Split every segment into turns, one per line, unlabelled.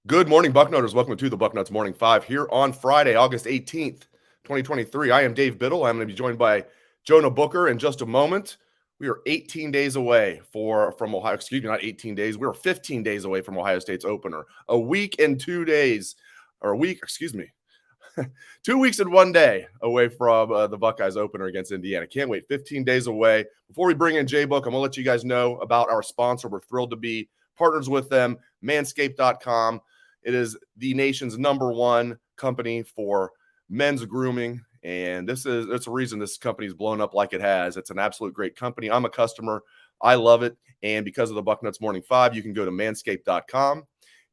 Good morning, Bucknutters. Welcome to the Bucknuts Morning 5 here on Friday, August 18th, 2023. I am Dave Biddle. I'm going to be joined by Jonah Booker in just a moment. We are 18 days away from Ohio. Excuse me, not 18 days. We are 15 days away from Ohio State's opener. A week and 2 days, or a week, excuse me, 2 weeks and 1 day away from the Buckeyes opener against Indiana. Can't wait. 15 days away. Before we bring in J-Book, I'm going to let you guys know about our sponsor. We're thrilled to be partners with them, manscaped.com. It is the nation's #1 company for men's grooming, and that's a reason this company's blown up like it has. It's an absolute great company. I'm a customer. I love it, and because of the Bucknuts Morning 5, you can go to manscaped.com.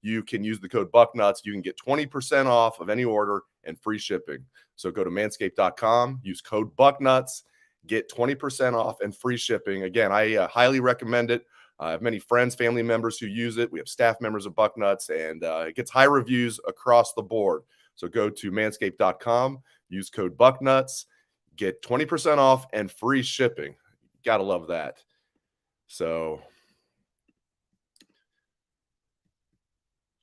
You can use the code Bucknuts. You can get 20% off of any order and free shipping. So go to manscaped.com, use code Bucknuts, get 20% off and free shipping. Again, I highly recommend it. I have many friends, family members who use it. We have staff members of Bucknuts, and it gets high reviews across the board. So go to manscaped.com, use code Bucknuts, get 20% off and free shipping. Gotta love that. So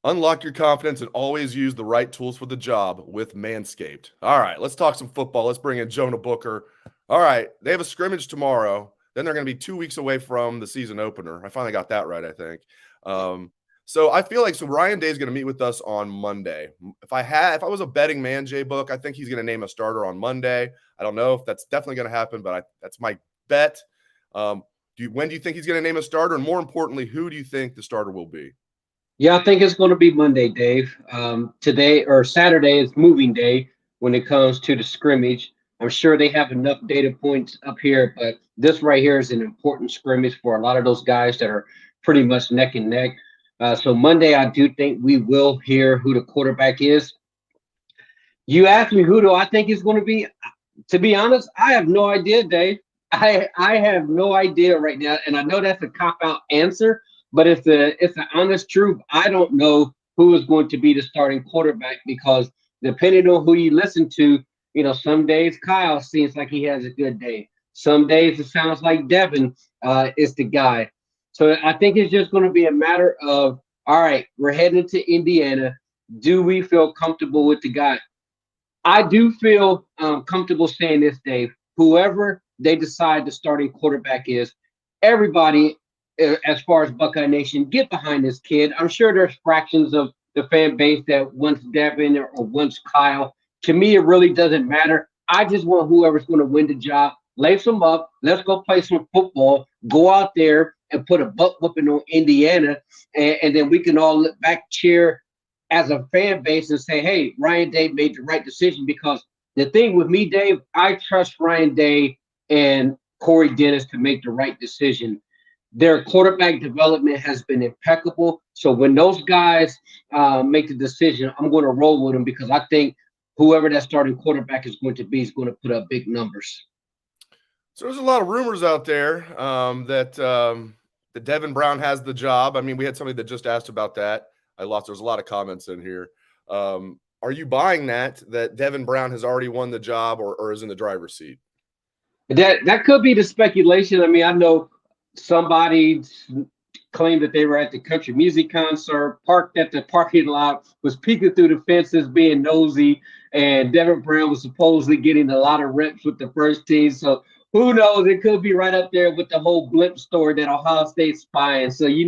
unlock your confidence and always use the right tools for the job with Manscaped. All right, let's talk some football. Let's bring in Jonah Booker. All right, they have a scrimmage tomorrow. Then they're going to be 2 weeks away from the season opener. I finally got that right, I think. So I feel like Ryan Day is going to meet with us on Monday. If I was a betting man, J-Book, I think he's going to name a starter on Monday. I don't know if that's definitely going to happen, but that's my bet. When do you think he's going to name a starter? And more importantly, who do you think the starter will be?
Yeah, I think it's going to be Monday, Dave. Today or Saturday is moving day when it comes to the scrimmage. I'm sure they have enough data points up here, but this right here is an important scrimmage for a lot of those guys that are pretty much neck and neck. So Monday, I do think we will hear who the quarterback is. You asked me who do I think is going to be. To be honest, I have no idea, Dave. I have no idea right now, and I know that's a cop out answer, but it's the honest truth. I don't know who is going to be the starting quarterback because depending on who you listen to, some days Kyle seems like he has a good day. Some days it sounds like Devin is the guy. So I think it's just going to be a matter of, all right, we're heading to Indiana. Do we feel comfortable with the guy? I do feel comfortable saying this, Dave. Whoever they decide the starting quarterback is, everybody, as far as Buckeye Nation, get behind this kid. I'm sure there's fractions of the fan base that wants Devin or wants Kyle. To me, it really doesn't matter. I just want whoever's going to win the job, lace them up. Let's go play some football. Go out there and put a butt whooping on Indiana, and then we can all look back, cheer as a fan base, and say, "Hey, Ryan Day made the right decision." Because the thing with me, Dave, I trust Ryan Day and Corey Dennis to make the right decision. Their quarterback development has been impeccable. So when those guys make the decision, I'm going to roll with them because I think whoever that starting quarterback is going to be is going to put up big numbers.
So there's a lot of rumors out there that Devin Brown has the job. I mean, we had somebody that just asked about that. There's a lot of comments in here. Are you buying that Devin Brown has already won the job or is in the driver's seat?
That could be the speculation. I mean, I know somebody claimed that they were at the country music concert, parked at the parking lot, was peeking through the fences, being nosy, and Devin Brown was supposedly getting a lot of reps with the first team. So who knows? It could be right up there with the whole blip story that Ohio State's spying. So you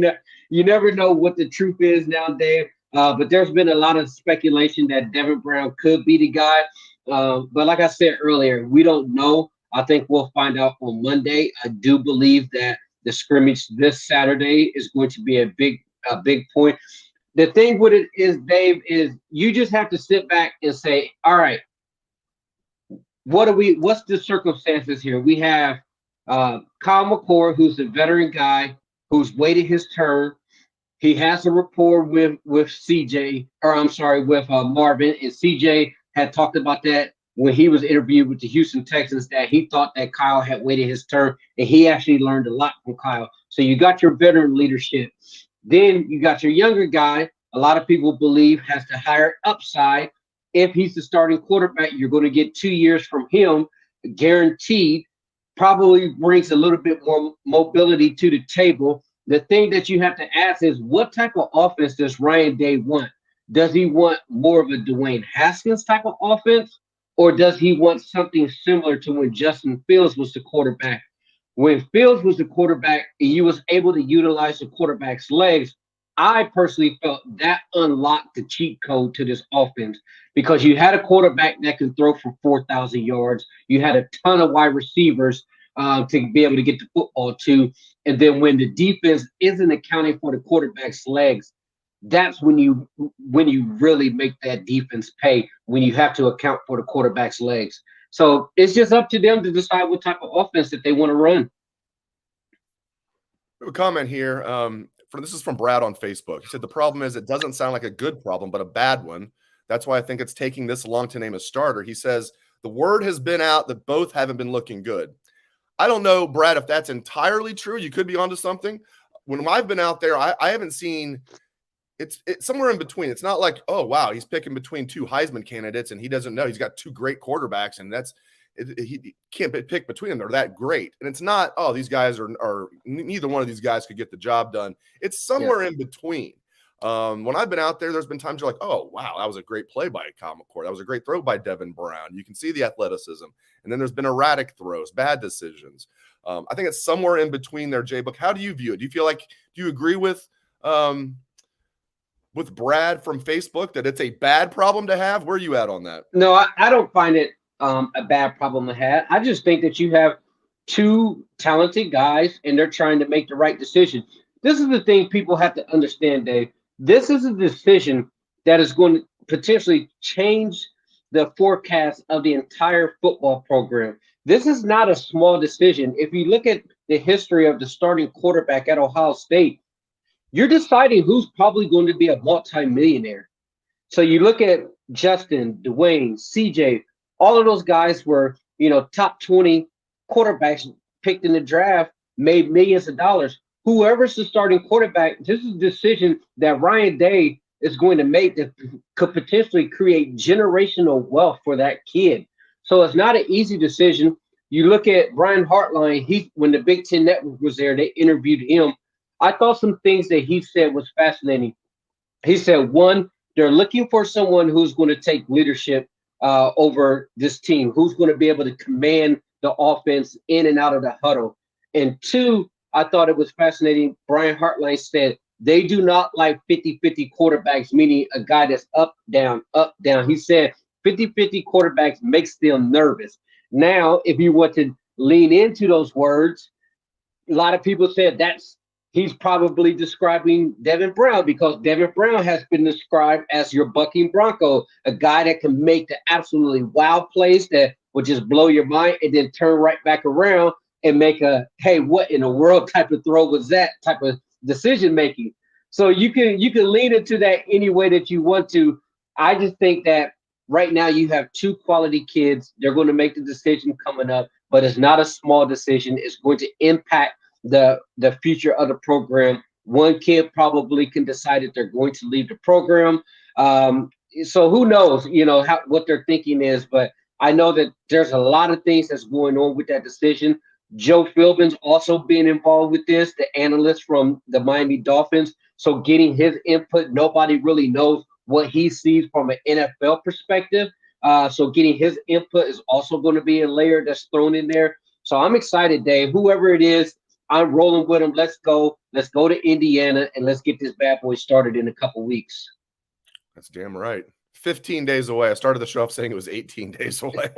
never know what the truth is nowadays. But there's been a lot of speculation that Devin Brown could be the guy. But like I said earlier, we don't know. I think we'll find out on Monday. I do believe that the scrimmage this Saturday is going to be a big point. The thing with it is, Dave, is you just have to sit back and say, all right, what's the circumstances here? We have Kyle McCord, who's a veteran guy who's waited his turn. He has a rapport with CJ, or I'm sorry, with Marvin, and CJ had talked about that when he was interviewed with the Houston Texans, that he thought that Kyle had waited his turn, and he actually learned a lot from Kyle. So you got your veteran leadership. Then you got your younger guy, a lot of people believe has the higher upside. If he's the starting quarterback, you're going to get 2 years from him, guaranteed. Probably brings a little bit more mobility to the table. The thing that you have to ask is, what type of offense does Ryan Day want? Does he want more of a Dwayne Haskins type of offense, or does he want something similar to when Justin Fields was the quarterback? When Fields was the quarterback and you was able to utilize the quarterback's legs, I personally felt that unlocked the cheat code to this offense because you had a quarterback that can throw for 4,000 yards. You had a ton of wide receivers to be able to get the football to. And then when the defense isn't accounting for the quarterback's legs, that's when you really make that defense pay when you have to account for the quarterback's legs. So it's just up to them to decide what type of offense that they want to run.
We have a comment here. This is from Brad on Facebook. He said the problem is it doesn't sound like a good problem, but a bad one. That's why I think it's taking this long to name a starter. He says the word has been out that both haven't been looking good. I don't know, Brad, if that's entirely true. You could be onto something. When I've been out there, I haven't seen it's somewhere in between. It's not like, oh, wow, he's picking between two Heisman candidates and he doesn't know. He's got two great quarterbacks, and he can't pick between them. They're that great. And it's not, oh, these guys are neither one of these guys could get the job done. It's somewhere in between. When I've been out there, there's been times you're like, oh, wow, that was a great play by Kyle McCord. That was a great throw by Devin Brown. You can see the athleticism. And then there's been erratic throws, bad decisions. I think it's somewhere in between there, J-Book. How do you view it? Do you agree with Brad from Facebook that it's a bad problem to have? Where are you at on that?
No, I don't find it a bad problem to have. I just think that you have two talented guys and they're trying to make the right decision. This is the thing people have to understand, Dave. This is a decision that is going to potentially change the forecast of the entire football program. This is not a small decision. If you look at the history of the starting quarterback at Ohio State, you're deciding who's probably going to be a multimillionaire. So you look at Justin, Dwayne, CJ, all of those guys were, top 20 quarterbacks picked in the draft, made millions of dollars. Whoever's the starting quarterback, this is a decision that Ryan Day is going to make that could potentially create generational wealth for that kid. So it's not an easy decision. You look at Brian Hartline, when the Big Ten Network was there, they interviewed him. I thought some things that he said was fascinating. He said, one, they're looking for someone who's going to take leadership over this team, who's going to be able to command the offense in and out of the huddle. And two, I thought it was fascinating. Brian Hartline said they do not like 50-50 quarterbacks, meaning a guy that's up, down, up, down. He said 50-50 quarterbacks makes them nervous. Now, if you want to lean into those words, a lot of people said he's probably describing Devin Brown because Devin Brown has been described as your bucking bronco, a guy that can make the absolutely wild plays that would just blow your mind and then turn right back around and make a, hey, what in the world type of throw was that type of decision making. So you can lean into that any way that you want to. I just think that right now you have two quality kids. They're going to make the decision coming up, but it's not a small decision. It's going to impact the future of the program. One kid probably can decide that they're going to leave the program. So who knows, what their thinking is, but I know that there's a lot of things that's going on with that decision. Joe Philbin's also being involved with this, the analyst from the Miami Dolphins. So getting his input, nobody really knows what he sees from an NFL perspective. So getting his input is also going to be a layer that's thrown in there. So I'm excited, Dave. Whoever it is, I'm rolling with him. Let's go. Let's go to Indiana and let's get this bad boy started in a couple weeks.
That's damn right. 15 days away. I started the show off saying it was 18 days away.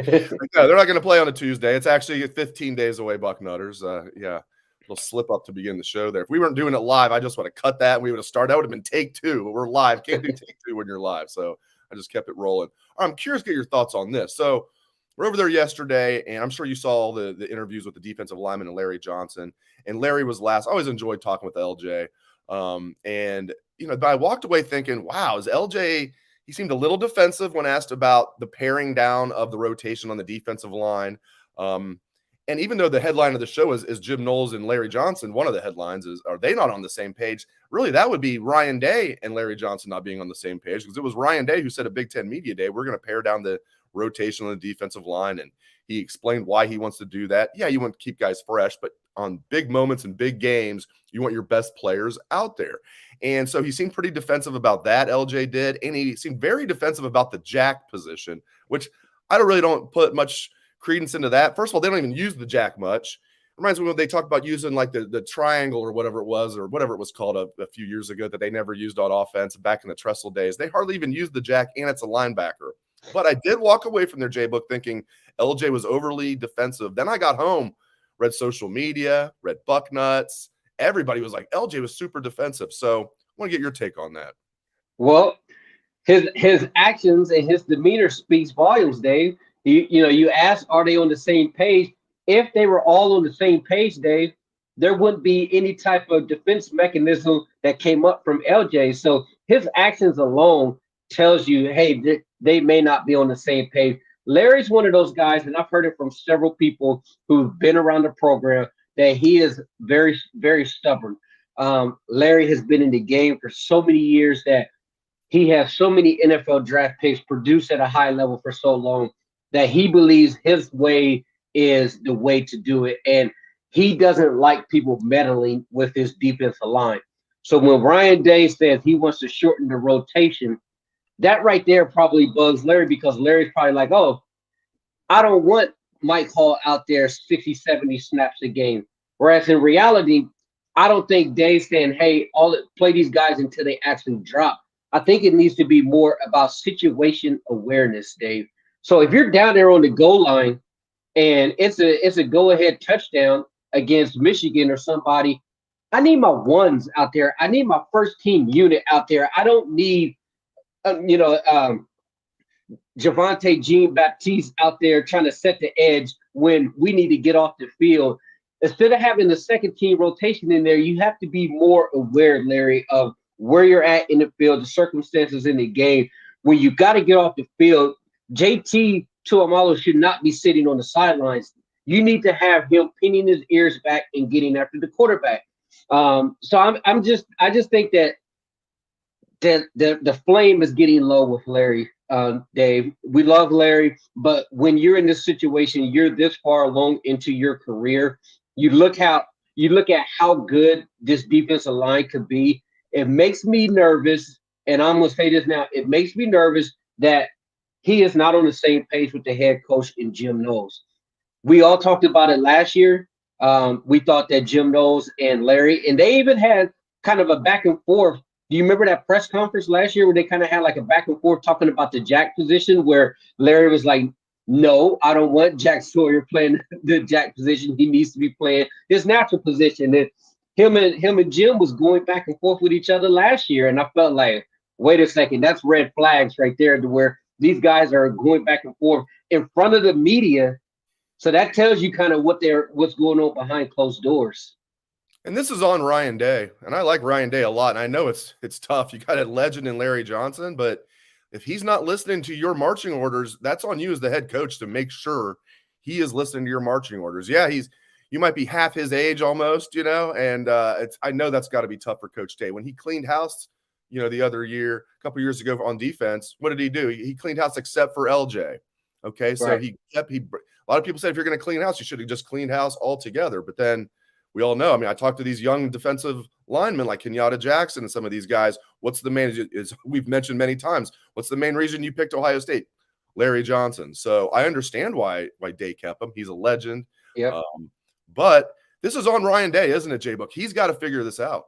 No, they're not going to play on a Tuesday. It's actually 15 days away, Bucknutters. Little slip up to begin the show there. If we weren't doing it live, I just would have cut that and we would have started. That would have been take two, but we're live. Can't do take two when you're live. So I just kept it rolling. I'm curious to get your thoughts on this. So we're over there yesterday, and I'm sure you saw all the interviews with the defensive lineman and Larry Johnson. And Larry was last. I always enjoyed talking with LJ. But I walked away thinking, wow, is LJ – he seemed a little defensive when asked about the paring down of the rotation on the defensive line. And even though the headline of the show is Jim Knowles and Larry Johnson, one of the headlines is, are they not on the same page? Really, that would be Ryan Day and Larry Johnson not being on the same page, because it was Ryan Day who said at Big Ten Media Day, we're going to pare down the rotation on the defensive line. And he explained why he wants to do that. Yeah, you want to keep guys fresh, but on big moments and big games, you want your best players out there. And so he seemed pretty defensive about that, LJ did, and he seemed very defensive about the jack position, which I don't put much credence into that. First of all, they don't even use the jack much. Reminds me when they talked about using like the triangle or whatever it was called a few years ago that they never used on offense back in the Tressel days. They hardly even used the jack, and it's a linebacker. But I did walk away from their J-book thinking LJ was overly defensive. Then I got home, read social media, read Bucknuts. Everybody was like, LJ was super defensive. So I want to get your take on that.
Well, his actions and his demeanor speaks volumes, Dave. You ask, are they on the same page? If they were all on the same page, Dave, there wouldn't be any type of defense mechanism that came up from LJ. So his actions alone tells you, hey, they may not be on the same page. Larry's one of those guys, and I've heard it from several people who've been around the program, that he is very, very stubborn. Larry has been in the game for so many years that he has so many NFL draft picks produced at a high level for so long that he believes his way is the way to do it. And he doesn't like people meddling with his defensive line. So when Ryan Day says he wants to shorten the rotation, that right there probably bugs Larry, because Larry's probably like, oh, I don't want Mike Hall out there 60, 70 snaps a game. Whereas in reality, I don't think Dave's saying, hey, play these guys until they actually drop. I think it needs to be more about situation awareness, Dave. So if you're down there on the goal line and it's a go-ahead touchdown against Michigan or somebody, I need my ones out there. I need my first team unit out there. I don't need, Javante Jean-Baptiste out there trying to set the edge when we need to get off the field. Instead of having the second team rotation in there, you have to be more aware, Larry, of where you're at in the field, the circumstances in the game. When you got to get off the field, JT Tuamalo should not be sitting on the sidelines. You need to have him pinning his ears back and getting after the quarterback. So I just think that the flame is getting low with Larry, Dave. We love Larry, but when you're in this situation, you're this far along into your career. You look at how good this defensive line could be. It makes me nervous, and I'm gonna say this now. It makes me nervous that he is not on the same page with the head coach in Jim Knowles. We all talked about it last year. We thought that Jim Knowles and Larry, and they even had kind of a back and forth. Do you remember that press conference last year where they kind of had like a back and forth talking about the jack position, where Larry was like, no, I don't want Jack Sawyer playing the jack position. He needs to be playing his natural position. And him and Jim was going back and forth with each other last year. And I felt like, wait a second, that's red flags right there, to where these guys are going back and forth in front of the media. So that tells you kind of what's going on behind closed doors.
And this is on Ryan Day, and I like Ryan Day a lot. And I know it's tough. You got a legend in Larry Johnson, but if he's not listening to your marching orders, that's on you as the head coach to make sure he is listening to your marching orders. Yeah, you might be half his age almost, and I know that's got to be tough for Coach Day. When he cleaned house, the other year, a couple years ago on defense, what did he do? He cleaned house except for LJ. Okay, so
right.
A lot of people say if you're going to clean house, you should have just cleaned house altogether. But then we all know, I talked to these young defensive linemen like Kenyatta Jackson and some of these guys. What's the main, is we've mentioned many times, what's the main reason you picked Ohio State? Larry Johnson. So I understand why Day kept him. He's a legend.
Yeah.
But this is on Ryan Day, isn't it, J-Book? He's got to figure this out.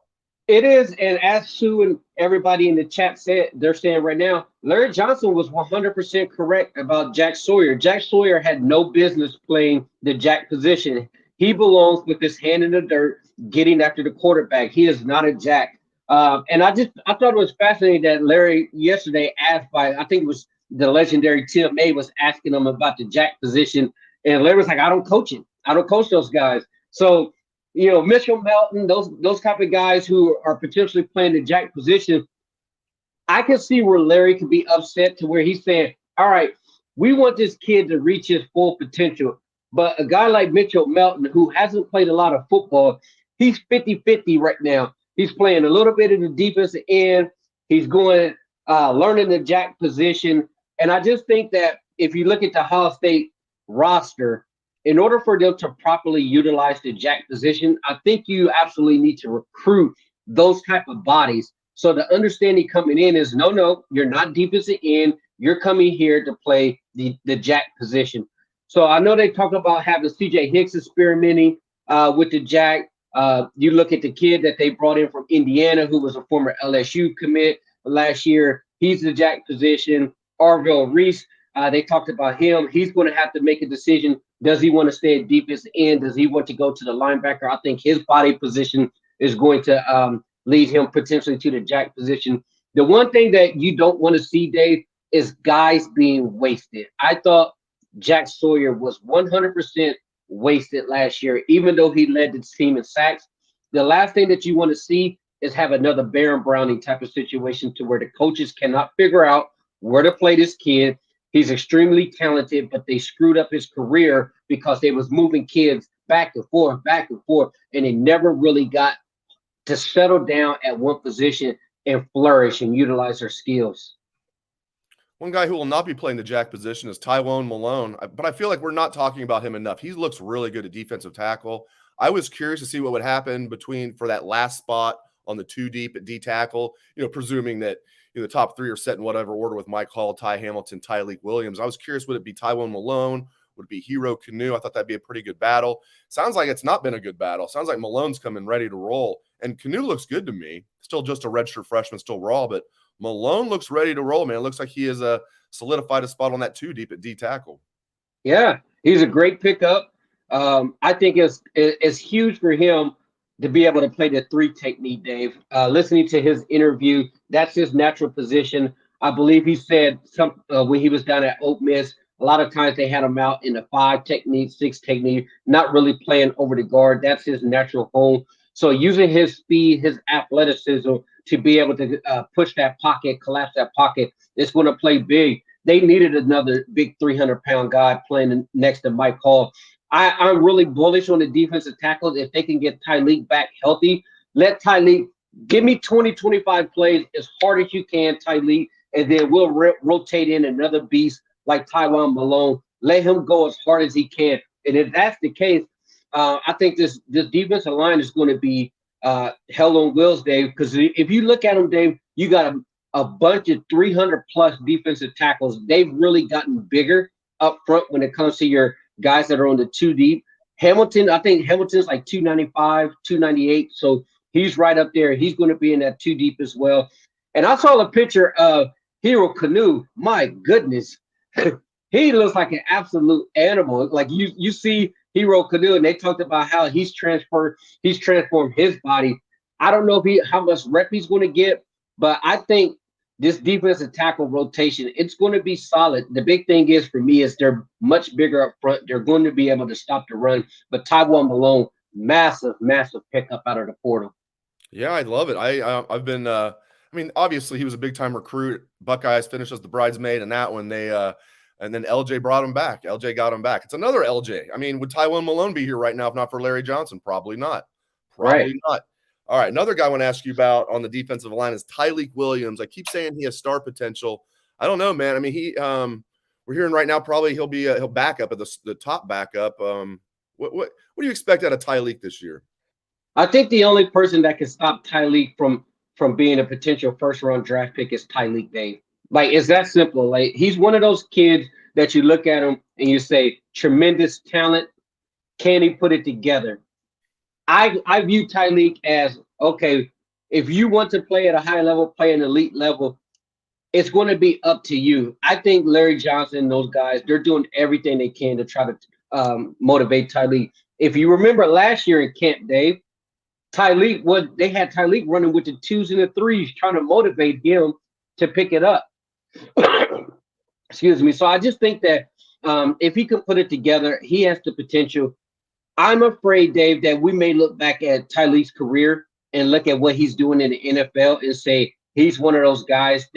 It is. And as Sue and everybody in the chat said, they're saying right now, Larry Johnson was 100% correct about Jack Sawyer. Jack Sawyer had no business playing the jack position. He belongs with his hand in the dirt, getting after the quarterback. He is not a jack. And I thought it was fascinating that Larry yesterday asked I think it was the legendary Tim May was asking him about the jack position. And Larry was like, I don't coach him. I don't coach those guys. So, Mitchell Melton, those type of guys who are potentially playing the jack position, I can see where Larry could be upset to where he's saying, all right, we want this kid to reach his full potential. But a guy like Mitchell Melton, who hasn't played a lot of football, he's 50-50 right now. He's playing a little bit of the defensive end. He's going, learning the jack position. And I just think that if you look at the Ohio State roster, in order for them to properly utilize the jack position, I think you absolutely need to recruit those type of bodies. So the understanding coming in is no, you're not defensive end. You're coming here to play the jack position. So I know they talk about having CJ Hicks experimenting with the jack. You look at the kid that they brought in from Indiana, who was a former LSU commit last year. He's the jack position. Arvell Reese, they talked about him. He's going to have to make a decision. Does he want to stay at defense end? Does he want to go to the linebacker? I think his body position is going to lead him potentially to the jack position. The one thing that you don't want to see, Dave, is guys being wasted. I thought Jack Sawyer was 100% wasted last year, even though he led the team in sacks. The last thing that you want to see is have another Baron Browning type of situation to where the coaches cannot figure out where to play this kid. He's extremely talented, but they screwed up his career because they was moving kids back and forth, and they never really got to settle down at one position and flourish and utilize their skills.
One guy who will not be playing the jack position is Tywone Malone, but I feel like we're not talking about him enough. He looks really good at defensive tackle. I was curious to see what would happen for that last spot on the 2 deep at D tackle, presuming that the top 3 are set in whatever order with Mike Hall, Ty Hamilton, Ty-Leek Williams. I was curious, would it be Tywone Malone? Would it be Hero Kanu? I thought that'd be a pretty good battle. Sounds like it's not been a good battle. Sounds like Malone's coming ready to roll. And Kanu looks good to me. Still just a redshirt freshman, still raw, but Malone looks ready to roll, man. It looks like he is solidified a spot on that 2 deep at D tackle.
Yeah, he's a great pickup. I think it's huge for him to be able to play the 3 technique, Dave. Listening to his interview, that's his natural position. I believe he said when he was down at Ole Miss, a lot of times they had him out in the 5 technique, 6 technique, not really playing over the guard. That's his natural home. So using his speed, his athleticism to be able to push that pocket, collapse that pocket, it's going to play big. They needed another big 300-pound guy playing next to Mike Hall. I'm really bullish on the defensive tackles. If they can get Ty-Leek back healthy, let Ty-Leek give me 20, 25 plays as hard as you can, Ty-Leek, and then we'll rotate in another beast like Tywone Malone. Let him go as hard as he can. And if that's the case, I think this defensive line is going to be hell on wheels, Dave, because if you look at them, Dave, you got a bunch of 300-plus defensive tackles. They've really gotten bigger up front when it comes to your guys that are on the 2 deep. Hamilton, I think Hamilton's like 295, 298, so he's right up there. He's going to be in that 2 deep as well. And I saw a picture of Hero Kanu. My goodness, he looks like an absolute animal. Like you see Hero Kanu, and they talked about how he's transformed his body. I don't know how much rep he's going to get, but I think this defensive tackle rotation, it's going to be solid. The big thing is for me is they're much bigger up front. They're going to be able to stop the run. But Tywone Malone, massive pickup out of the portal.
Yeah, I love it. I've been obviously he was a big time recruit. Buckeyes finished as the bridesmaid in that one. And then LJ brought him back. LJ got him back. It's another LJ. I mean, would Tywone Malone be here right now if not for Larry Johnson? Probably not. Probably not. All right, another guy I want to ask you about on the defensive line is Ty-Leek Williams. I keep saying he has star potential. I don't know, man. I mean, we're hearing right now probably he'll back up at the top backup. What do you expect out of Ty-Leek this year?
I think the only person that can stop Ty-Leek from being a potential first-round draft pick is Ty-Leek, Dave. Like, it's that simple. Like, he's one of those kids that you look at him and you say, tremendous talent. Can he put it together? I view Ty-Leek as, okay, if you want to play at a high level, play an elite level, it's going to be up to you. I think Larry Johnson and those guys, they're doing everything they can to try to motivate Ty-Leek. If you remember last year in camp, Dave, they had Ty-Leek running with the 2s and the 3s, trying to motivate him to pick it up. Excuse me. So I just think that if he could put it together, he has the potential. I'm afraid, Dave, that we may look back at Ty-Leek's career and look at what he's doing in the NFL and say he's one of those guys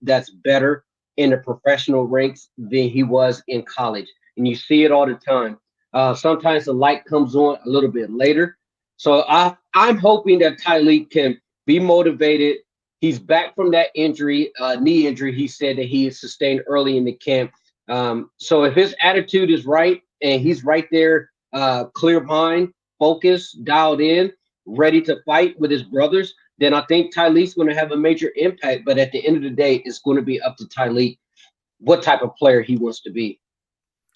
that's better in the professional ranks than he was in college. And you see it all the time. Sometimes the light comes on a little bit later. So I'm hoping that Ty-Leek can be motivated. He's back from that injury, knee injury he said that he sustained early in the camp. So if his attitude is right and he's right there, clear mind, focused, dialed in, ready to fight with his brothers, then I think Ty-Leek's going to have a major impact. But at the end of the day, it's going to be up to Ty-Leek what type of player he wants to be.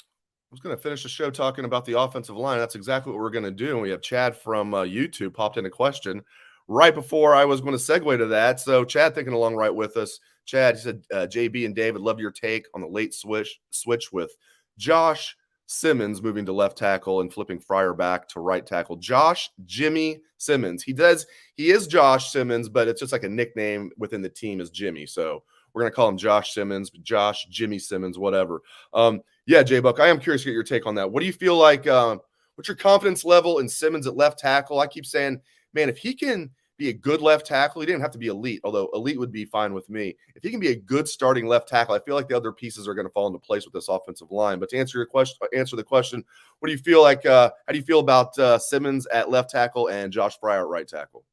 I was going to finish the show talking about the offensive line. That's exactly what we're going to do. And we have Chad from YouTube popped in a question right before I was going to segue to that. So Chad thinking along right with us. Chad, he said, JB and David, love your take on the late switch with Josh Simmons moving to left tackle and flipping Fryer back to right tackle. Josh Jimmy Simmons. He is Josh Simmons, but it's just like a nickname within the team is Jimmy. So we're going to call him Josh Simmons, Josh Jimmy Simmons, whatever. Yeah, J-Buck, I am curious to get your take on that. What do you feel like, what's your confidence level in Simmons at left tackle? I keep saying, man, if he can be a good left tackle, he didn't have to be elite, although elite would be fine with me. If he can be a good starting left tackle, I feel like the other pieces are going to fall into place with this offensive line. But to answer the question, what do you feel like, how do you feel about Simmons at left tackle and Josh Fryer at right tackle?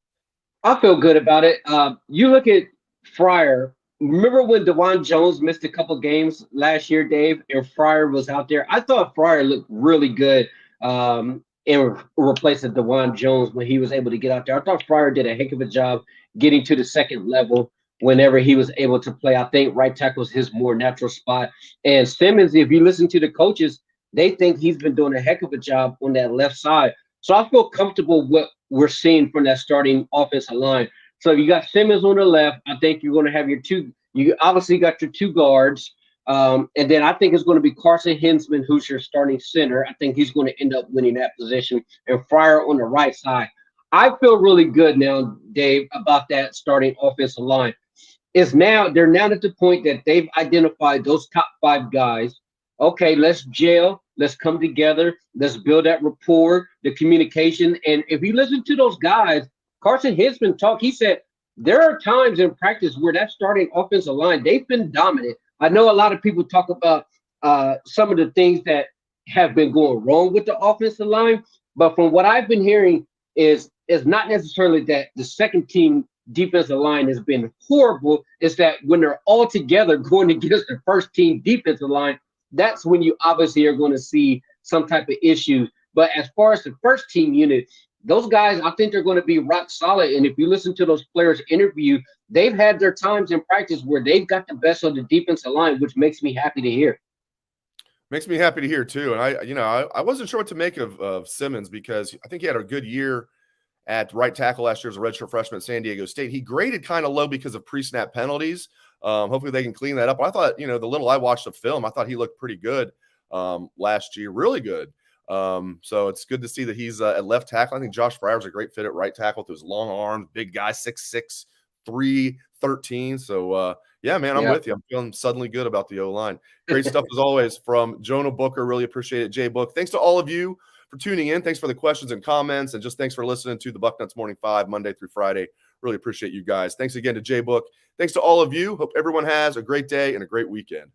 I feel good about it. You look at Fryer. Remember when Tywone Jones missed a couple games last year, Dave, and Fryer was out there? I thought Fryer looked really good in replacing Tywone Jones when he was able to get out there. I thought Fryer did a heck of a job getting to the second level whenever he was able to play. I think right tackle is his more natural spot. And Simmons, if you listen to the coaches, they think he's been doing a heck of a job on that left side. So I feel comfortable what we're seeing from that starting offensive line. So you got Simmons on the left. I think you're going to have your two. You obviously got your two guards. And then I think it's going to be Carson Hinsman, who's your starting center. I think he's going to end up winning that position. And Fryer on the right side. I feel really good now, Dave, about that starting offensive line. They're now at the point that they've identified those top 5 guys. Okay, let's gel. Let's come together. Let's build that rapport, the communication. And if you listen to those guys, Carson Hinsman talk, he said there are times in practice where that starting offensive line, they've been dominant. I know a lot of people talk about some of the things that have been going wrong with the offensive line, but from what I've been hearing is not necessarily that the second team defensive line has been horrible. It's that when they're all together going against the first team defensive line, that's when you obviously are going to see some type of issue. But as far as the first team unit, those guys, I think they're going to be rock solid. And if you listen to those players' interview, they've had their times in practice where they've got the best of the defensive line, which makes me happy to hear.
Makes me happy to hear too. And I wasn't sure what to make of Simmons because I think he had a good year at right tackle last year as a redshirt freshman at San Diego State. He graded kind of low because of pre-snap penalties. Hopefully they can clean that up. I thought, the little I watched of film, I thought he looked pretty good last year, really good. So it's good to see that he's at left tackle. I think Josh Fryer was a great fit at right tackle with his long arms, big guy, 6'6", 313. So yeah, man, I'm with you. I'm feeling suddenly good about the O-line. Great stuff as always from Jonah Booker. Really appreciate it, Jay Book. Thanks to all of you for tuning in. Thanks for the questions and comments, and just thanks for listening to the Bucknuts Morning 5 Monday through Friday. Really appreciate you guys. Thanks again to Jay Book. Thanks to all of you. Hope everyone has a great day and a great weekend.